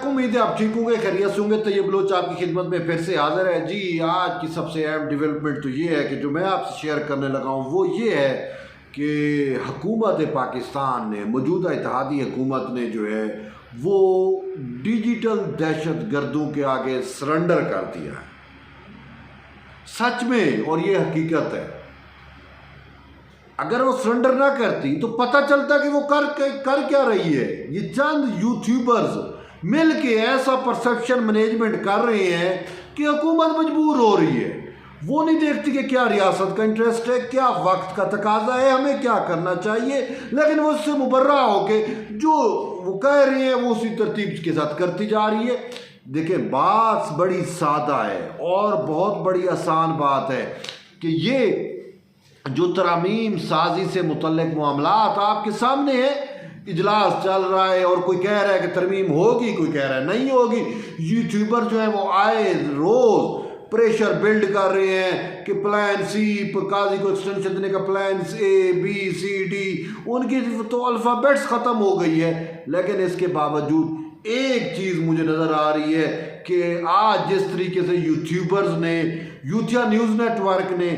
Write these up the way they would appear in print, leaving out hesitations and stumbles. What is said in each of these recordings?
उम्मीद है आप ठीक होंगे, खैरियत से होंगे। तैयब बलोच आपकी खिदमत में फिर से हाजिर है जी। आज की सबसे अहम डेवलपमेंट तो ये है कि जो मैं आपसे शेयर करने लगा हूँ वो ये है कि हुकूमत पाकिस्तान ने, मौजूदा इत्तेहादी हुकूमत ने जो है वो डिजिटल दहशत गर्दों के आगे सरेंडर कर दिया है। सच में, और ये हकीकत है। अगर वो सरेंडर ना करती तो पता चलता कि वो कर क्या रही है। ये चंद यूट्यूबर्स मिल के ऐसा परसेप्शन मैनेजमेंट कर रहे हैं कि हुकूमत मजबूर हो रही है। वो नहीं देखती कि क्या रियासत का इंटरेस्ट है, क्या वक्त का तकाजा है, हमें क्या करना चाहिए, लेकिन वो उससे मुबर्रा होके जो वो कह रही है वो उसी तरतीब के साथ करती जा रही है। देखें, बात बड़ी सादा है और बहुत बड़ी आसान बात है कि ये जो तरमीम साजी से मुतल्लिक मामलात आपके सामने है। इजलास चल रहा है और कोई कह रहा है कि तरमीम होगी, कोई कह रहा है नहीं होगी। यूट्यूबर जो है वो आए रोज प्रेशर बिल्ड कर रहे हैं कि प्लान सी, काजी को एक्सटेंशन देने का प्लान ABCD, उनकी तो अल्फ़ाबेट्स ख़त्म हो गई है। लेकिन इसके बावजूद एक चीज़ मुझे नज़र आ रही है कि आज जिस तरीके से यूट्यूबर्स ने, यूथिया न्यूज़ नेटवर्क ने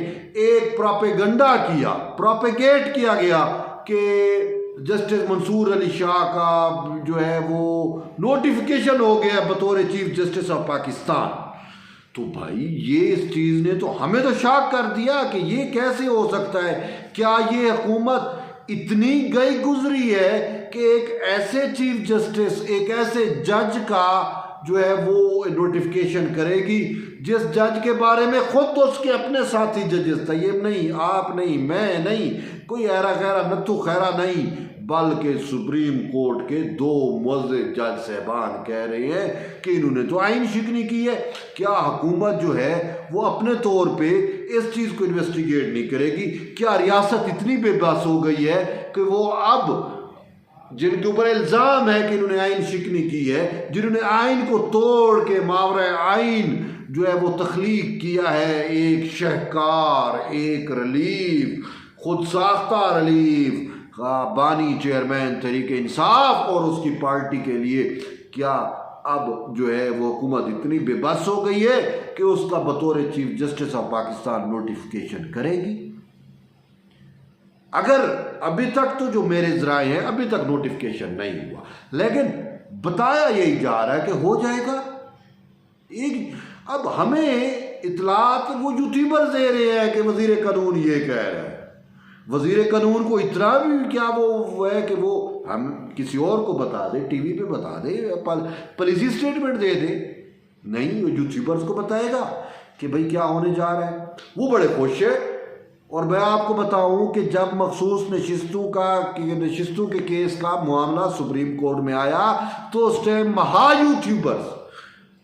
एक प्रोपेगेंडा किया, प्रोपेगेट किया गया कि जस्टिस मंसूर अली शाह का जो है वो नोटिफिकेशन हो गया बतौर चीफ जस्टिस ऑफ पाकिस्तान। तो भाई ये इस चीज़ ने तो हमें तो शॉक कर दिया कि ये कैसे हो सकता है। क्या ये हुकूमत इतनी गई गुजरी है कि एक ऐसे चीफ जस्टिस, एक ऐसे जज का जो है वो नोटिफिकेशन करेगी जिस जज के बारे में खुद तो उसके अपने साथी जजेस, तैयब नहीं, आप नहीं, मैं नहीं, कोई ऐरा खैरा नत्थु खैरा नहीं, बल्कि सुप्रीम कोर्ट के 2 मुअज़्ज़िज़ जज साहबान कह रहे हैं कि इन्होंने तो आइन शिकनी की है। क्या हुकूमत जो है वो अपने तौर पे इस चीज़ को इन्वेस्टिगेट नहीं करेगी? क्या रियासत इतनी बेबस हो गई है कि वो अब जिनके ऊपर इल्ज़ाम है कि इन्होंने आइन शिकनी की है, जिन्होंने आइन को तोड़ के मावरा आइन जो है वो तख्लीक किया है, एक शहकार, एक रिलीफ, खुद साख्ता रिलीफ का बानी चेयरमैन तहरीक इंसाफ और उसकी पार्टी के लिए, क्या अब जो है वो हुकूमत इतनी बेबस हो गई है कि उसका बतौर chief justice of Pakistan notification करेगी? अगर अभी तक तो जो मेरे ज़राए हैं अभी तक नोटिफिकेशन नहीं हुआ, लेकिन बताया यही जा रहा है कि हो जाएगा। एक अब हमें इतलात वो यूट्यूबर दे रहे हैं कि वज़ीर कानून ये कह रहा है। वज़ीर कानून को इतना भी क्या वो है कि वो हम किसी और को बता दे, टीवी पे बता दे, पॉलिसी स्टेटमेंट दे दे? नहीं, वो यूट्यूबर्स को बताएगा कि भाई क्या होने जा रहा है। वो बड़े खुश है। और मैं आपको बताऊं कि जब मखसूस नशिस्तों के केस का मामला सुप्रीम कोर्ट में आया तो उस टाइम महा यूट्यूबर्स,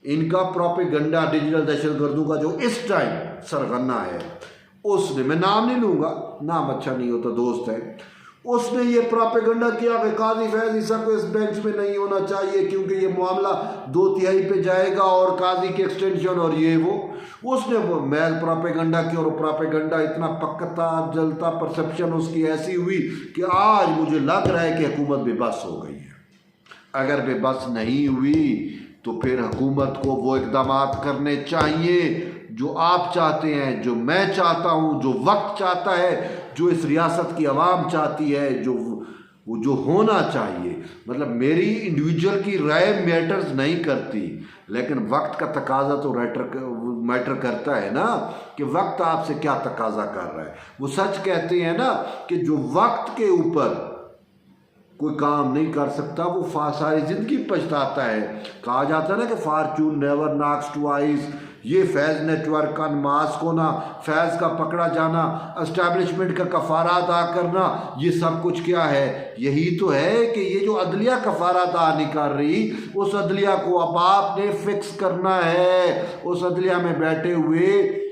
इनका प्रोपेगेंडा डिजिटल दहशतगर्दों का जो इस टाइम सरगना है, उसने, मैं नाम नहीं लूँगा, नाम अच्छा नहीं होता, दोस्त है, उसने ये प्रोपेगेंडा किया कि काजी फैज ईसा को इस बेंच में नहीं होना चाहिए क्योंकि ये मामला 2/3 पे जाएगा और काजी की एक्सटेंशन और ये वो। उसने वो मैल प्रोपेगेंडा की और प्रोपेगेंडा इतना पकता जलता परसेप्शन उसकी ऐसी हुई कि आज मुझे लग रहा है कि हुकूमत बेबस हो गई है। अगर बेबस नहीं हुई तो फिर हुकूमत को वो इकदाम करने चाहिए जो आप चाहते हैं, जो मैं चाहता हूँ, जो वक्त चाहता है, जो इस रियासत की आवाम चाहती है, जो होना चाहिए। मतलब मेरी इंडिविजुअल की राय मैटर्स नहीं करती, लेकिन वक्त का तकाजा तो मैटर करता है ना, कि वक्त आपसे क्या तकाजा कर रहा है। वो सच कहते हैं ना कि जो वक्त के ऊपर कोई काम नहीं कर सकता वो सारी जिंदगी पछताता है। कहा जाता है ना कि फॉर्चून नेवर नॉक्स ट्वाइस। ये फैज़ नेटवर्क का नमाज को ना, फैज़ का पकड़ा जाना, एस्टैब्लिशमेंट का कफ़ारा अदा करना, ये सब कुछ क्या है? यही तो है कि ये जो अदलिया कफ़ारा अदा नहीं कर रही, उस अदलिया को अब आपने फिक्स करना है। उस अदलिया में बैठे हुए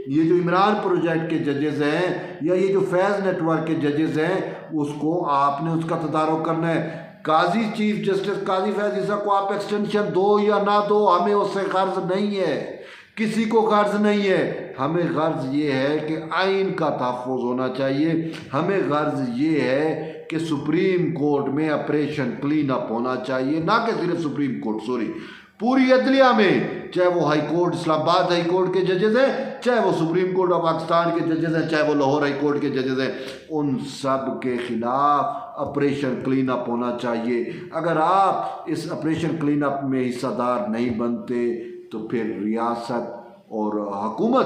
ये जो इमरान प्रोजेक्ट के जजेस हैं या ये जो फैज़ नेटवर्क के जजेस हैं, उसको आपने उसका तदारुक करना है। काजी चीफ जस्टिस काजी फैज़ ईसा को आप एक्सटेंशन दो या ना दो, हमें उससे गर्ज नहीं है, किसी को गर्ज नहीं है। हमें गर्ज ये है कि आइन का तहफ़्फ़ुज़ होना चाहिए। हमें गर्ज ये है कि सुप्रीम कोर्ट में ऑपरेशन क्लीन अप होना चाहिए, ना कि सिर्फ सुप्रीम कोर्ट, सॉरी, पूरी अदलिया में, चाहे वो high court Islamabad high court के जजेस हैं, चाहे वो सुप्रीम कोर्ट ऑफ पाकिस्तान के जजेस हैं, चाहे वो लाहौर हाई कोर्ट के जजेस हैं, उन सब के खिलाफ ऑपरेशन क्लीन अप होना चाहिए। अगर आप इस ऑपरेशन क्लीन अप में हिस्सेदार नहीं बनते तो फिर रियासत और हुकूमत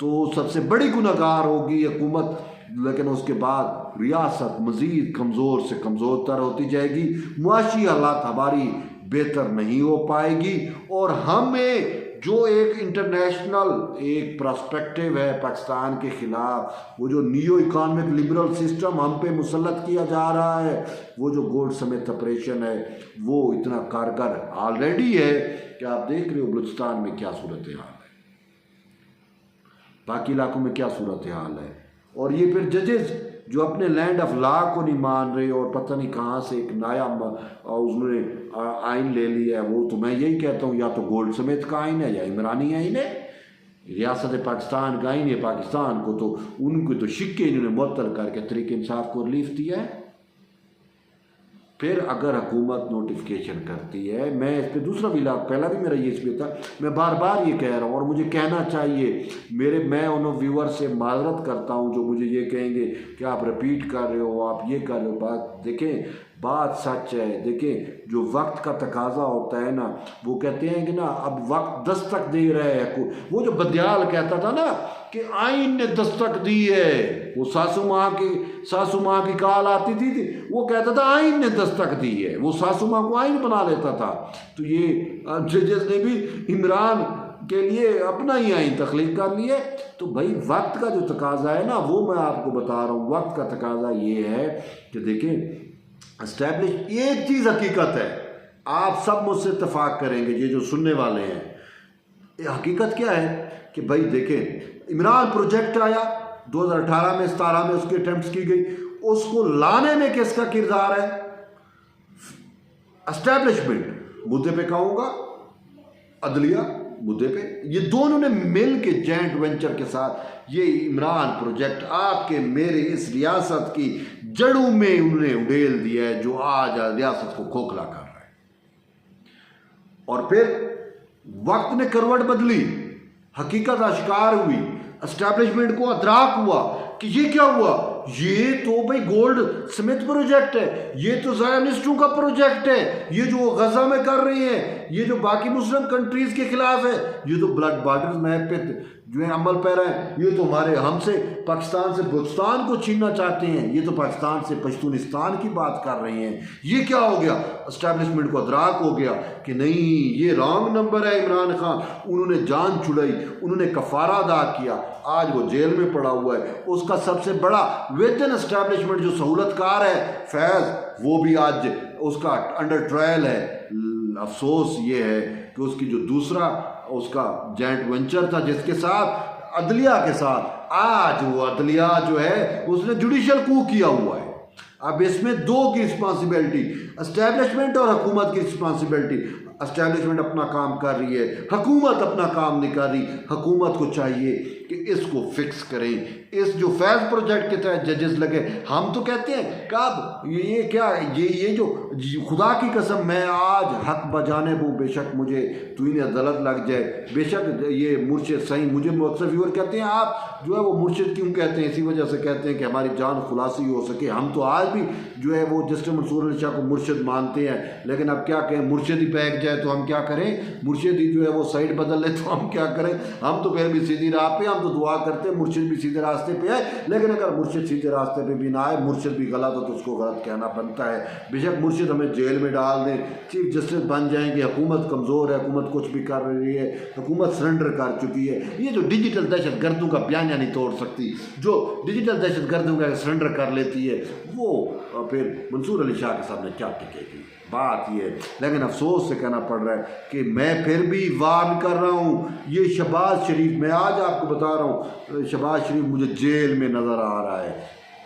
तो सबसे बड़ी गुनहगार होगी हुकूमत, लेकिन उसके बाद रियासत मज़ीद कमज़ोर से कमज़ोर तर होती जाएगी, मुआशी हालात हमारी बेहतर नहीं हो पाएगी, और हमें जो एक इंटरनेशनल एक पर्सपेक्टिव है पाकिस्तान के ख़िलाफ़, वो जो नियो इकोनॉमिक लिबरल सिस्टम हम पे मुसल्लत किया जा रहा है, वो जो गोल्ड समेत ऑपरेशन है, वो इतना कारगर ऑलरेडी है कि आप देख रहे हो बलूचिस्तान में क्या सूरत हाल है, बाकी इलाकों में क्या सूरत हाल है। और ये फिर जजेस जो अपने लैंड ऑफ लॉ को नहीं मान रहे और पता नहीं कहाँ से एक नया उसने आइन ले लिया है, वो तो मैं यही कहता हूँ या तो गोल्ड समेत का आइन है या इमरानी आइन है, रियासत पाकिस्तान का आइन है। पाकिस्तान को तो उनको तो शिक्के इन्होंने मुअत्तल करके तहरीक इंसाफ को रिलीफ दिया है। फिर अगर हुकूमत नोटिफिकेशन करती है, मैं इस पर दूसरा भी पहला भी मेरा ये इस पर था, मैं बार बार ये कह रहा हूँ और मुझे कहना चाहिए, मैं उन व्यूअर से माजरत करता हूँ जो मुझे ये कहेंगे कि आप रिपीट कर रहे हो, आप ये कर रहे हो। बात देखें, बात सच है। देखें, जो वक्त का तकाजा होता है ना, वो कहते हैं कि ना अब वक्त दस्तक दे रहा है। वो जो बदियाल कहता था ना कि आइन ने दस्तक दी है, वो सासू माँ की काल आती थी, वो कहता था आइन ने दस्तक दी है, वो सासू माँ को आइन बना लेता था। तो ये जजेस ने भी इमरान के लिए अपना ही आइन तख्लीक कर लिए। तो भाई वक्त का जो तकाजा है ना, वो मैं आपको बता रहा हूँ। वक्त का तकाजा ये है कि देखें, एस्टैब्लिश, एक चीज़ हकीकत है, आप सब मुझसे इत्तेफाक करेंगे, ये जो सुनने वाले हैं, ये हकीकत क्या है कि भाई देखें, इमरान प्रोजेक्ट आया 2018 में, 17 में उसकी अटेम्प्ट की गई, उसको लाने में किसका किरदार है? एस्टैब्लिशमेंट मुद्दे पे कहूँगा, अदलिया मुद्दे पे, ये दोनों ने मिल के जॉइंट वेंचर के साथ ये इमरान प्रोजेक्ट आपके मेरे इस रियासत की जड़ों में उन्होंने उड़ेल दिया है, जो आज रियासत को खोखला कर रहा है। और फिर वक्त ने करवट बदली, हकीकत आश्कार हुई, एस्टैब्लिशमेंट को अदराक हुआ कि ये क्या हुआ, ये तो भाई गोल्ड स्मिथ प्रोजेक्ट है, ये तो ज़ायनिस्टों का प्रोजेक्ट है, ये जो गजा में कर रही है, ये जो बाकी मुस्लिम कंट्रीज के खिलाफ है, ये तो ब्लड बॉर्डर मैप पे जो है अमल पैरा है, ये तो हमारे हमसे पाकिस्तान से बलूचिस्तान को छीनना चाहते हैं, ये तो पाकिस्तान से पश्तूनिस्तान की बात कर रहे हैं। ये क्या हो गया? एस्टैब्लिशमेंट को अदराक हो गया कि नहीं, ये रॉन्ग नंबर है इमरान खान, उन्होंने जान छुड़ाई, उन्होंने कफारा अदा किया, आज वो जेल में पड़ा हुआ है। उसका सबसे बड़ा वेतन एस्टैब्लिशमेंट जो सहूलतकार है फैज़, वो भी आज उसका अंडर ट्रायल है। अफसोस ये है कि उसकी जो दूसरा उसका जॉइंट वेंचर था जिसके साथ अदलिया के साथ, आज वो अदलिया जो है उसने जुडिशल कू किया हुआ है। अब इसमें दो की रिस्पॉन्सिबिलिटी, एस्टैब्लिशमेंट और हुकूमत की रिस्पॉन्सिबिलिटी। एस्टैब्लिशमेंट अपना काम कर रही है, हुकूमत अपना काम नहीं कर रही। हुकूमत को चाहिए कि इसको फिक्स करें। इस जो फैज़ प्रोजेक्ट के तहत जजेस लगे, हम तो कहते हैं कब ये क्या, ये जो खुदा की कसम, मैं आज हक बजाने दूँ, बेशक मुझे तुझे अदालत लग जाए, बेशक ये मुर्शिद सही, मुझे अक्सर व्यूअर कहते हैं आप जो है वो मुर्शिद क्यों कहते हैं, इसी वजह से कहते हैं कि हमारी जान खुलासी हो सके। हम तो आज भी जो है वो जस्टिस मंसूर अली शाह को मुर्शिद मानते हैं, लेकिन अब क्या कहें, मुर्शिद ही बैठ जाए तो हम क्या करें, मुर्शिद ही जो है वो साइड बदल ले तो हम क्या करें। हम तो फिर भी सीधी राह पे, हम तो दुआ करते हैं मुर्शिद भी सीधे रास्ते पे है, लेकिन अगर मुर्शिद सीधे रास्ते पे भी ना आए, मुर्शिद भी गलत हो तो उसको गलत कहना बनता है। बेशक मुर्शिद हमें जेल में डाल दें, चीफ जस्टिस बन जाएंगे, हुकूमत कमज़ोर है, हुकूमत कुछ भी कर रही है, हुकूमत सरेंडर कर चुकी है। ये जो डिजिटल दहशत गर्दों का बयानिया नहीं तोड़ सकती, जो डिजिटल दहशत गर्दों का सरेंडर कर लेती है, वो फिर मंसूर अली शाह के सामने क्या टिकेगी। बात ये, लेकिन अफसोस से कहना पड़ रहा है कि मैं फिर भी वार्न कर रहा हूँ, ये शहबाज शरीफ, मैं आज आपको बता रहा हूँ, शहबाज शरीफ मुझे जेल में नज़र आ रहा है,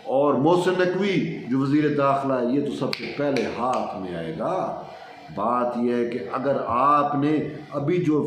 और मोहसिन नकवी जो वज़ीर दाखिला है, ये तो सबसे पहले हाथ में आएगा। बात यह है कि अगर आपने अभी जो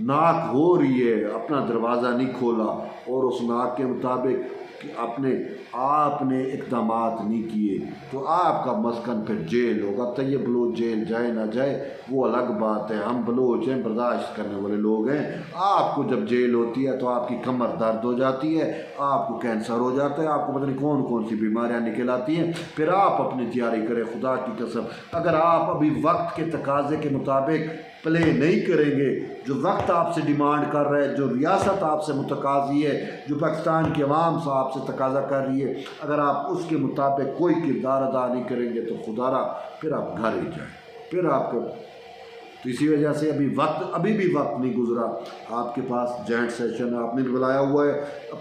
नाक हो रही है, अपना दरवाज़ा नहीं खोला और उस नाक के मुताबिक कि आपने इक़दामात नहीं किए तो आपका मस्कन फिर जेल होगा। तैयब बलोच जेल जाए ना जाए वो अलग बात है, हम बलोच हैं, बर्दाश्त करने वाले लोग हैं। आपको जब जेल होती है तो आपकी कमर दर्द हो जाती है, आपको कैंसर हो जाता है, आपको पता नहीं कौन कौन सी बीमारियां निकल आती हैं। फिर आप अपनी तैयारी करें, खुदा की कसम अगर आप अभी वक्त के तकाजे के मुताबिक प्ले नहीं करेंगे, जो वक्त आपसे डिमांड कर रहा है, जो रियासत आपसे मुतकाज़ी है, जो पाकिस्तान की अवाम से आपसे तकाजा कर रही है, अगर आप उसके मुताबिक कोई किरदार अदा नहीं करेंगे तो खुदारा फिर आप घर ही जाएँ। फिर आपको तो इसी वजह से अभी भी वक्त नहीं गुजरा। आपके पास जॉइंट सेशन आपने भी बुलाया हुआ है,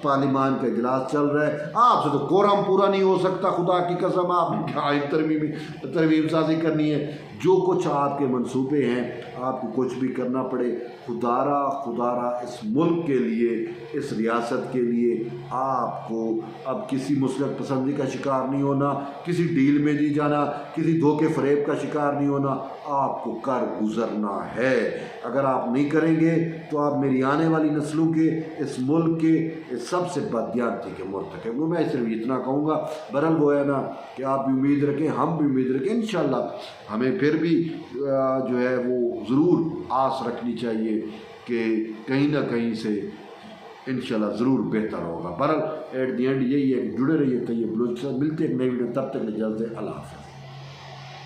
पार्लिमान का इजलास चल रहा है, आपसे तो कोरम पूरा नहीं हो सकता। खुदा की कसम आपने क्या तरमीम साजी करनी है। जो कुछ आपके मंसूबे हैं, आपको कुछ भी करना पड़े, खुदारा इस मुल्क के लिए, इस रियासत के लिए आपको अब किसी मुसलक पसंदी का शिकार नहीं होना, किसी डील में नहीं जाना, किसी धोखे फरेब का शिकार नहीं होना, आपको कर गुजरना है। अगर आप नहीं करेंगे तो आप मेरी आने वाली नस्लों के, इस मुल्क के इस सबसे बददियानती के मुर्तकब। मैं सिर्फ इतना कहूँगा, बहरहाल वो है ना कि आप भी उम्मीद रखें, हम भी उम्मीद रखें, इंशाल्लाह हमें फिर भी जो है वो ज़रूर आस रखनी चाहिए कि कहीं ना कहीं से इंशाल्लाह ज़रूर बेहतर होगा। बहरहाल एट दी एंड यही है कि जुड़े रहिए तैयब बलोच, मिलते एक नई वीडियो, तब तक इजाज़त, अल्लाह हाफ़िज़।